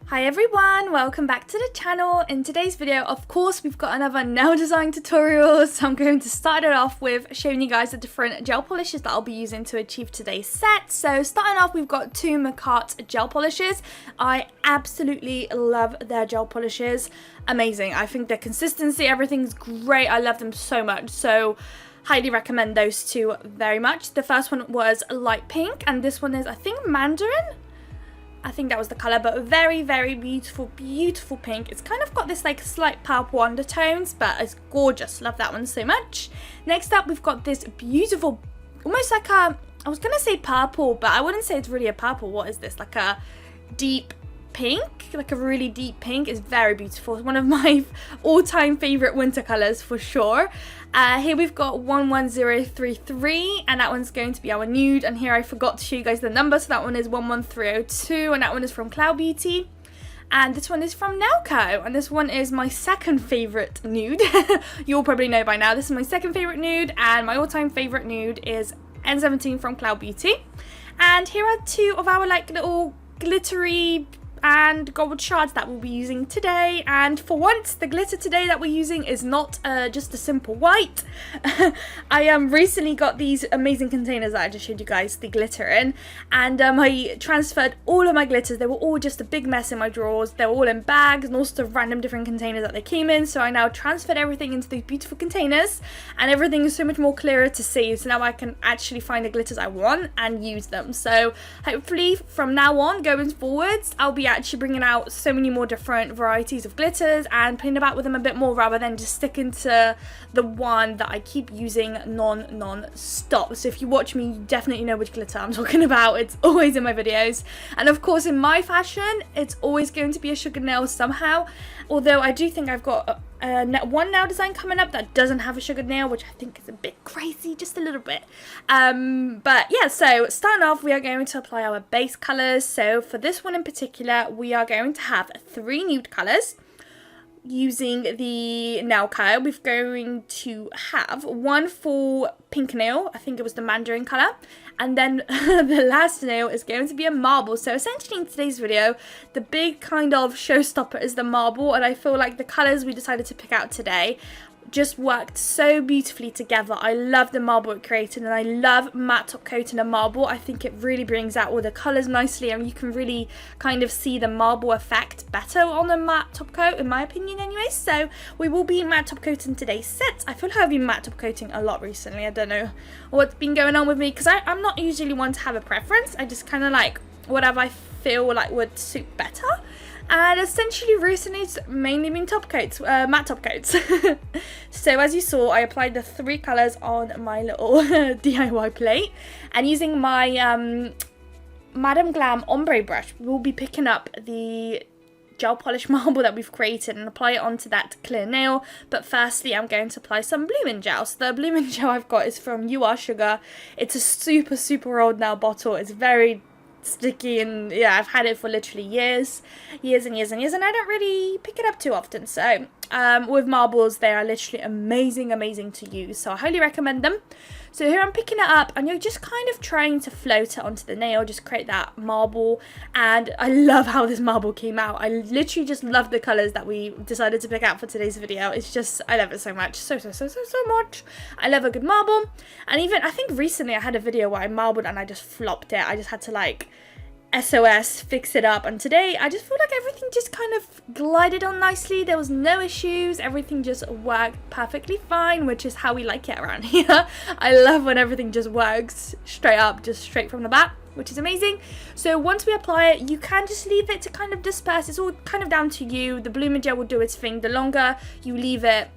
Hi everyone, welcome back to the channel. In today's video, of course, we've got another nail design tutorial. So I'm going to start it off with showing you guys the different gel polishes that I'll be using to achieve today's set. So starting off, we've got two Makartt gel polishes. I absolutely love their gel polishes. Amazing. I think their consistency, everything's great. I love them so much. So highly recommend those two very much. The first one was light pink and this one is, I think, mandarin. I think that was the colour, but very, very beautiful, beautiful pink. It's kind of got this like slight purple undertones, but it's gorgeous. Love that one so much. Next up, we've got this beautiful, almost like a, I was going to say purple, but I wouldn't say it's really a purple. What is this? Like a deep pink, like a really deep pink. Is very beautiful. It's one of my all-time favorite winter colors for sure. Here we've got 11033 and that one's going to be our nude, and here I forgot to show you guys the number, so that one is 11302 and that one is from Cloud Beauty. And this one is from Nailco, and this one is my second favorite nude. You'll probably know by now, this is my second favorite nude, and my all-time favorite nude is N17 from Cloud Beauty. And here are two of our like little glittery and gold shards that we'll be using today. And for once, the glitter today that we're using is not just a simple white. I recently got these amazing containers that I just showed you guys the glitter in, and I transferred all of my glitters. They were all just a big mess in my drawers. They were all in bags and all sorts of random different containers that they came in, so I now transferred everything into these beautiful containers, and everything is so much more clearer to see, so now I can actually find the glitters I want and use them. So hopefully from now on going forwards, I'll be actually bringing out so many more different varieties of glitters and playing about with them a bit more, rather than just sticking to the one that I keep using non-stop. So if you watch me, you definitely know which glitter I'm talking about. It's always in my videos, and of course in my fashion it's always going to be a sugar nail somehow, although I do think I've got one nail design coming up that doesn't have a sugared nail, which I think is a bit crazy, just a little bit. But yeah, so starting off, we are going to apply our base colours. So for this one in particular, we are going to have 3 nude colours. Using the Nailco, we're going to have one for pink nail, I think it was the mandarin colour, and then the last nail is going to be a marble. So essentially in today's video, the big kind of showstopper is the marble, and I feel like the colours we decided to pick out today just worked so beautifully together. I love the marble it created, and I love matte top coating a marble. I think it really brings out all the colours nicely, and you can really kind of see the marble effect better on a matte top coat, in my opinion anyway. So we will be matte top coating today's set. I feel like I've been matte top coating a lot recently. I don't know what's been going on with me, because I'm not usually one to have a preference. I just kind of like whatever I feel like would suit better. And essentially recently it's mainly been top coats, matte top coats. So as you saw, I applied the 3 colours on my little DIY plate, and using my Madame Glam ombre brush, we'll be picking up the gel polish marble that we've created and apply it onto that clear nail. But firstly, I'm going to apply some blooming gel. So the blooming gel I've got is from You Are Sugar. It's a super old nail bottle. It's very sticky, and yeah, I've had it for literally years and years, and I don't really pick it up too often. So with marbles, they are literally amazing to use, so I highly recommend them. So here I'm picking it up, and you're just kind of trying to float it onto the nail, just create that marble. And I love how this marble came out. I literally just love the colours that we decided to pick out for today's video. It's just, I love it so much, so much. I love a good marble. And even I think recently I had a video where I marbled and I just flopped it. I just had to like SOS fix it up, and today I just feel like everything just kind of glided on nicely. There was no issues, everything just worked perfectly fine, which is how we like it around here. I love when everything just works straight up, just straight from the bat, which is amazing. So once we apply it, you can just leave it to kind of disperse. It's all kind of down to you. The blooming gel will do its thing. The longer you leave it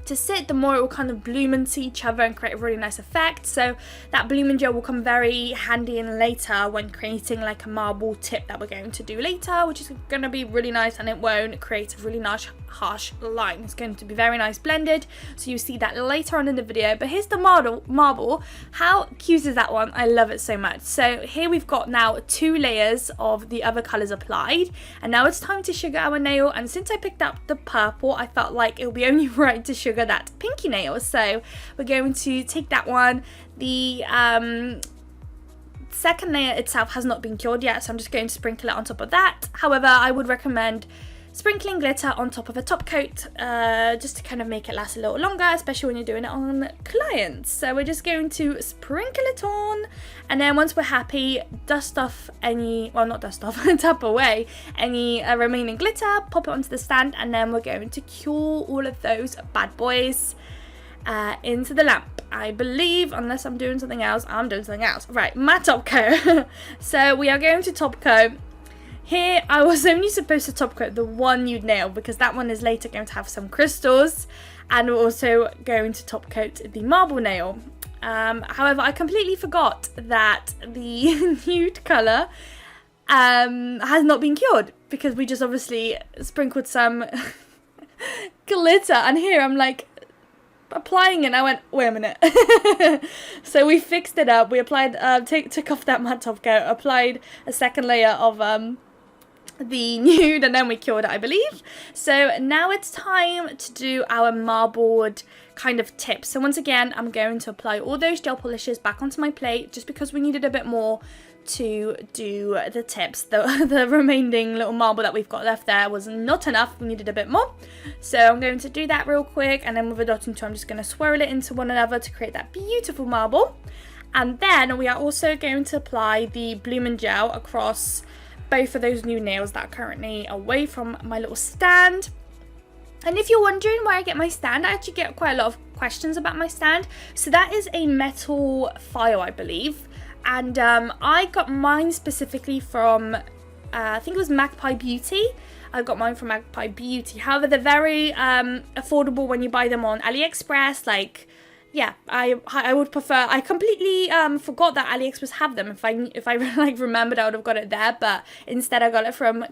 to sit, the more it will kind of bloom into each other and create a really nice effect. So that blooming gel will come very handy in later when creating like a marble tip that we're going to do later, which is going to be really nice, and it won't create a really nice harsh line. It's going to be very nice blended, so you see that later on in the video. But here's the marble. How cute is that one? I love it so much. So here we've got now 2 layers of the other colours applied, and now it's time to sugar our nail. And since I picked up the purple, I felt like it would be only right to sugar that pinky nail. So we're going to take that one, the second layer itself has not been cured yet, so I'm just going to sprinkle it on top of that. However, I would recommend sprinkling glitter on top of a top coat just to kind of make it last a little longer, especially when you're doing it on clients. So we're just going to sprinkle it on, and then once we're happy, dust off any, well, not dust off, tap away any remaining glitter, pop it onto the stand, and then we're going to cure all of those bad boys into the lamp. I believe, unless I'm doing something else, I'm doing something else. Right, my top coat. So we are going to top coat. Here, I was only supposed to top coat the one nude nail because that one is later going to have some crystals, and we're also going to top coat the marble nail. However, I completely forgot that the nude colour has not been cured because we just obviously sprinkled some glitter, and here I'm like applying it and I went, wait a minute. So we fixed it up. We applied, took off that matte top coat, applied a second layer of the nude, and then we cured it, I believe. So now it's time to do our marbled kind of tips. So once again, I'm going to apply all those gel polishes back onto my plate just because we needed a bit more to do the tips. The remaining little marble that we've got left there was not enough. We needed a bit more. So I'm going to do that real quick, and then with a dotting tool I'm just going to swirl it into one another to create that beautiful marble. And then we are also going to apply the blooming gel across both of those new nails that are currently away from my little stand. And if you're wondering where I get my stand, I actually get quite a lot of questions about my stand. So that is a metal file, I believe. And I got mine specifically from, I think it was Magpie Beauty. I got mine from Magpie Beauty. However, they're very affordable when you buy them on AliExpress. Like, yeah, I would prefer. I completely forgot that AliExpress have them. If I like remembered, I would have got it there. But instead, I got it from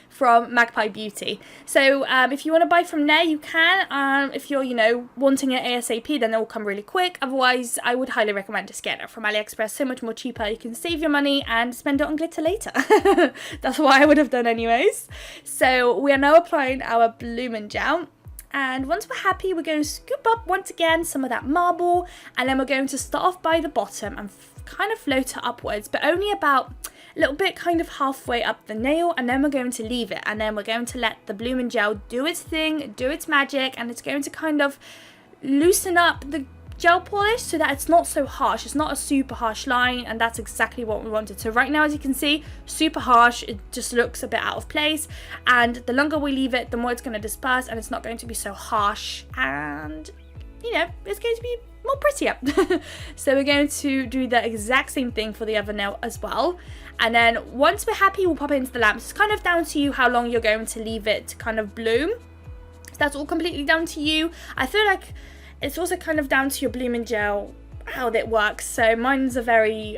from Magpie Beauty. So if you want to buy from there, you can. If you're wanting it ASAP, then it will come really quick. Otherwise, I would highly recommend just getting it from AliExpress. So much more cheaper. You can save your money and spend it on glitter later. That's what I would have done anyways. So we are now applying our blooming gel. And once we're happy, we're going to scoop up once again some of that marble, and then we're going to start off by the bottom and kind of float it upwards, but only about a little bit kind of halfway up the nail, and then we're going to leave it, and then we're going to let the blooming gel do its thing, do its magic, and it's going to kind of loosen up the gel polish so that it's not so harsh. It's not a super harsh line, and that's exactly what we wanted. So right now, as you can see, super harsh. It just looks a bit out of place, and the longer we leave it, the more it's going to disperse, and it's not going to be so harsh, and it's going to be more prettier. So we're going to do the exact same thing for the other nail as well, and then once we're happy, we'll pop it into the lamp. It's kind of down to you how long you're going to leave it to kind of bloom. So that's all completely down to you. I feel like it's also kind of down to your blooming gel, how that works. So mine's a very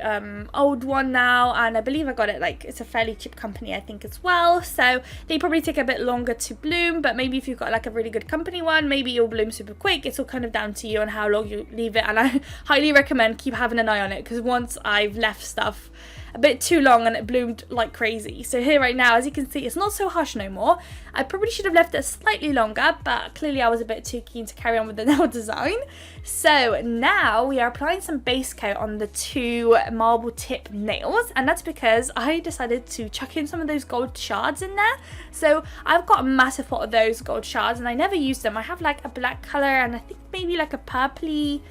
old one now, and I believe I got it, like, it's a fairly cheap company, I think, as well. So they probably take a bit longer to bloom, but maybe if you've got like a really good company one, maybe it'll bloom super quick. It's all kind of down to you on how long you leave it, and I highly recommend keep having an eye on it, because once I've left stuff a bit too long and it bloomed like crazy. So here right now, as you can see, it's not so harsh no more. I probably should have left it slightly longer, but clearly I was a bit too keen to carry on with the nail design. So now we are applying some base coat on the two marble tip nails, and that's because I decided to chuck in some of those gold shards in there. So I've got a massive pot of those gold shards, and I never use them. I have like a black colour, and I think maybe like a purpley,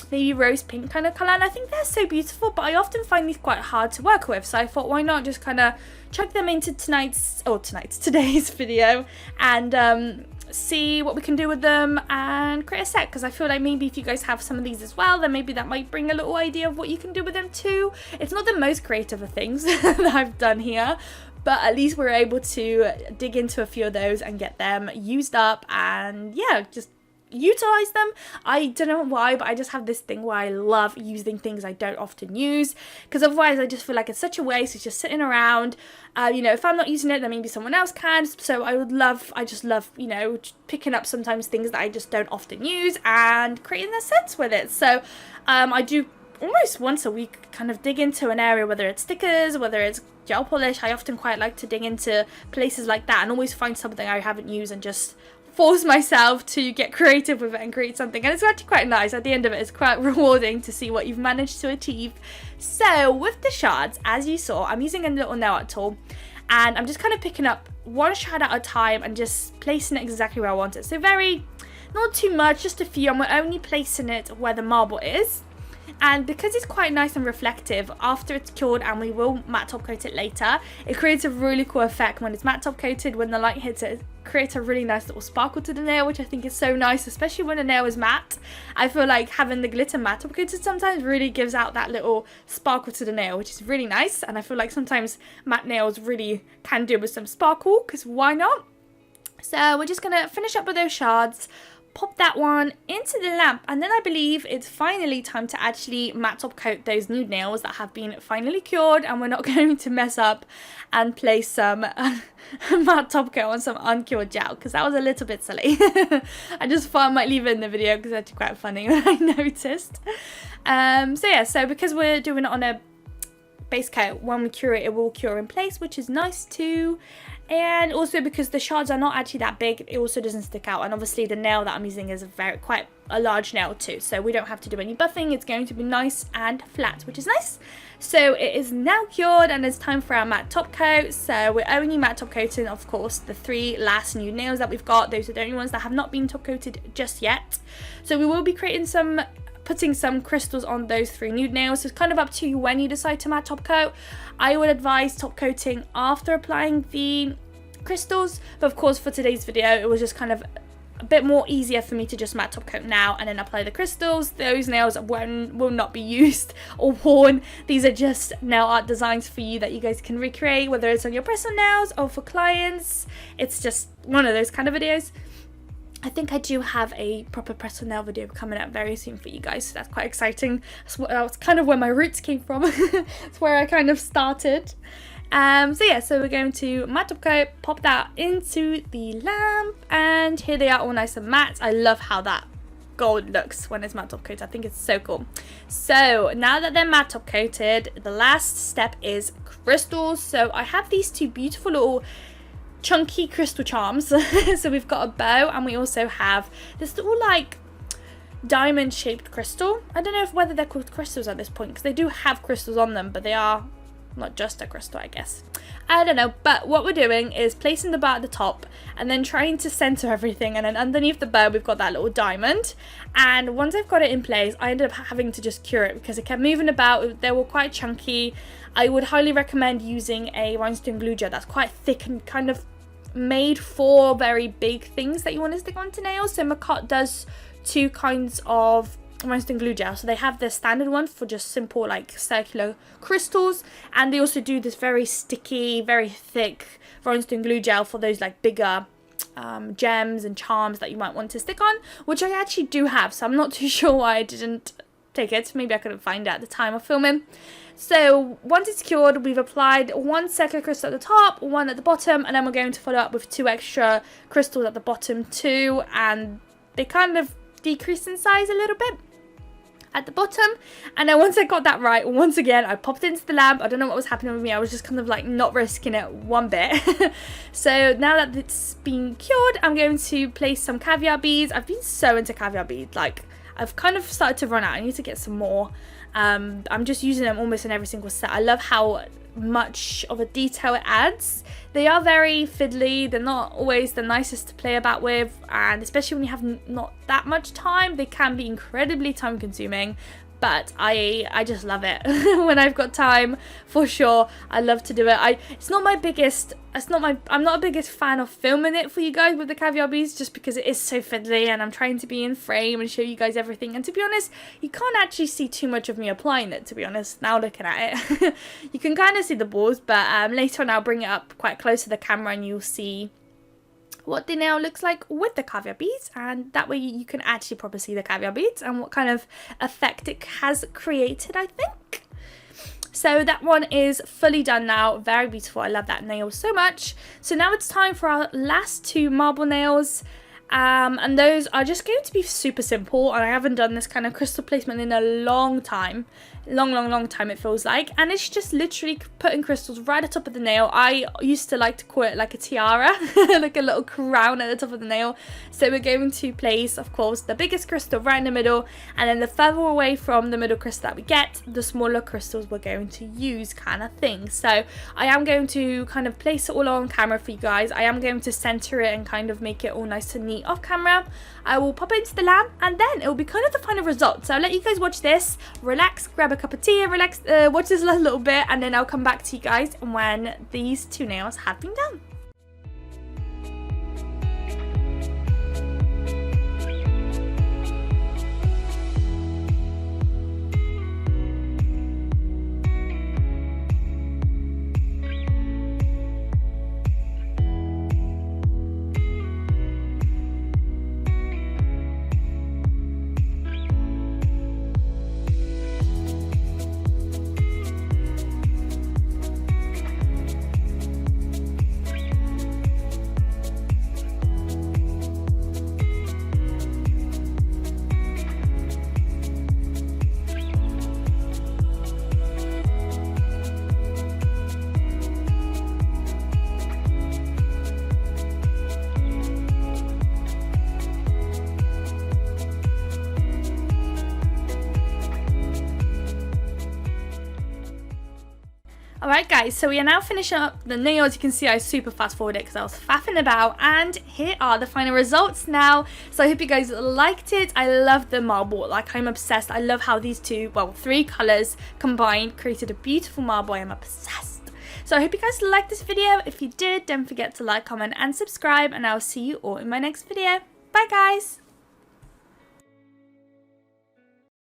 maybe rose pink kind of colour, and I think they're so beautiful, but I often find these quite hard to work with. So I thought, why not just kind of chuck them into today's video, and see what we can do with them and create a set, because I feel like maybe if you guys have some of these as well, then maybe that might bring a little idea of what you can do with them too. It's not the most creative of things that I've done here, but at least we're able to dig into a few of those and get them used up, and yeah, just utilize them. I don't know why, but I just have this thing where I love using things I don't often use, because otherwise I just feel like it's such a waste. It's just sitting around. If I'm not using it, then maybe someone else can. So I just love picking up sometimes things that I just don't often use and creating a sense with it. So I do almost once a week kind of dig into an area, whether it's stickers, whether it's gel polish. I often quite like to dig into places like that and always find something I haven't used and just force myself to get creative with it and create something, and it's actually quite nice. At the end of it, it's quite rewarding to see what you've managed to achieve. So with the shards, as you saw, I'm using a little nail art tool, and I'm just kind of picking up one shard at a time and just placing it exactly where I want it. So not too much, just a few, and we're only placing it where the marble is. And because it's quite nice and reflective, after it's cured, and we will matte top coat it later, it creates a really cool effect when it's matte top coated. When the light hits it, it creates a really nice little sparkle to the nail, which I think is so nice, especially when a nail is matte. I feel like having the glitter matte top coated sometimes really gives out that little sparkle to the nail, which is really nice. And I feel like sometimes matte nails really can do with some sparkle, because why not? So we're just going to finish up with those shards, pop that one into the lamp, and then I believe it's finally time to actually matte top coat those nude nails that have been finally cured, and we're not going to mess up and place some matte top coat on some uncured gel, because that was a little bit silly. I just thought I might leave it in the video because it's actually quite funny when I noticed. So because we're doing it on a base coat, when we cure it, it will cure in place, which is nice too. And also because the shards are not actually that big, it also doesn't stick out. And obviously the nail that I'm using is quite a large nail too, so we don't have to do any buffing. It's going to be nice and flat, which is nice. So it is now cured, and it's time for our matte top coat. So we're only matte top coating, of course, the 3 last nude nails that we've got. Those are the only ones that have not been top coated just yet. So we will be putting some crystals on those 3 nude nails. So it's kind of up to you when you decide to matte top coat. I would advise top coating after applying the crystals, but of course for today's video it was just kind of a bit more easier for me to just matte top coat now and then apply the crystals. Those nails will not be used or worn. These are just nail art designs for you that you guys can recreate, whether it's on your personal nails or for clients. It's just one of those kind of videos. I think I do have a proper press on nail video coming out very soon for you guys, so that's quite exciting. That's kind of where my roots came from. It's where I kind of started. So we're going to matte top coat, pop that into the lamp, and here they are all nice and matte. I love how that gold looks when it's matte top coated. I think it's so cool. So now that they're matte top coated, the last step is crystals. So I have these 2 beautiful little chunky crystal charms. So we've got a bow, and we also have this little like diamond shaped crystal. I don't know whether they're called crystals at this point, because they do have crystals on them, but they are not just a crystal, I guess. I don't know, but what we're doing is placing the bow at the top and then trying to center everything, and then underneath the bow we've got that little diamond. And once I've got it in place, I ended up having to just cure it because it kept moving about. They were quite chunky. I would highly recommend using a rhinestone glue gel that's quite thick and kind of made for very big things that you want to stick onto nails. So Makartt does 2 kinds of rhinestone glue gel. So they have the standard one for just simple like circular crystals, and they also do this very sticky, very thick rhinestone glue gel for those like bigger gems and charms that you might want to stick on, which I actually do have. So I'm not too sure why I didn't take it. Maybe I couldn't find it at the time of filming. So once it's cured, we've applied 1 circular crystal at the top, 1 at the bottom, and then we're going to follow up with 2 extra crystals at the bottom too, and they kind of decrease in size a little bit at the bottom. And then once I got that right, once again I popped it into the lamp. I don't know what was happening with me. I was just kind of like not risking it one bit. So now that it's been cured, I'm going to place some caviar beads. I've been so into caviar beads, like I've kind of started to run out. I need to get some more. I'm just using them almost in every single set. I love how much of a detail it adds. They are very fiddly. They're not always the nicest to play about with, and especially when you have not that much time, they can be incredibly time consuming. But I just love it when I've got time, for sure. I love to do it. I'm not a biggest fan of filming it for you guys with the caviar beads, just because it is so fiddly and I'm trying to be in frame and show you guys everything. And to be honest, you can't actually see too much of me applying it, to be honest, now looking at it. You can kind of see the balls, but later on I'll bring it up quite close to the camera and you'll see what the nail looks like with the caviar beads, and that way you can actually probably see the caviar beads and what kind of effect it has created, I think. So that one is fully done now. Very beautiful. I love that nail so much. So now it's time for our last 2 marble nails, And those are just going to be super simple, and I haven't done this kind of crystal placement in a long time. Long time it feels like, and it's just literally putting crystals right at the top of the nail. I used to like to call it like a tiara, like a little crown at the top of the nail. So we're going to place, of course, the biggest crystal right in the middle, and then the further away from the middle crystal that we get, the smaller crystals we're going to use, kind of thing. So I am going to kind of place it all on camera for you guys. I am going to center it and kind of make it all nice and neat off camera. I will pop it into the lamp, and then it will be kind of the final result. So I'll let you guys watch this, relax, grab a cup of tea, relax, watch this a little bit, and then I'll come back to you guys when these two nails have been done. Alright guys, so we are now finishing up the nails. You can see I super fast forwarded because I was faffing about, and here are the final results now. So I hope you guys liked it. I love the marble, like I'm obsessed. I love how these three colours combined created a beautiful marble. I am obsessed. So I hope you guys liked this video. If you did, don't forget to like, comment and subscribe, and I'll see you all in my next video. Bye guys!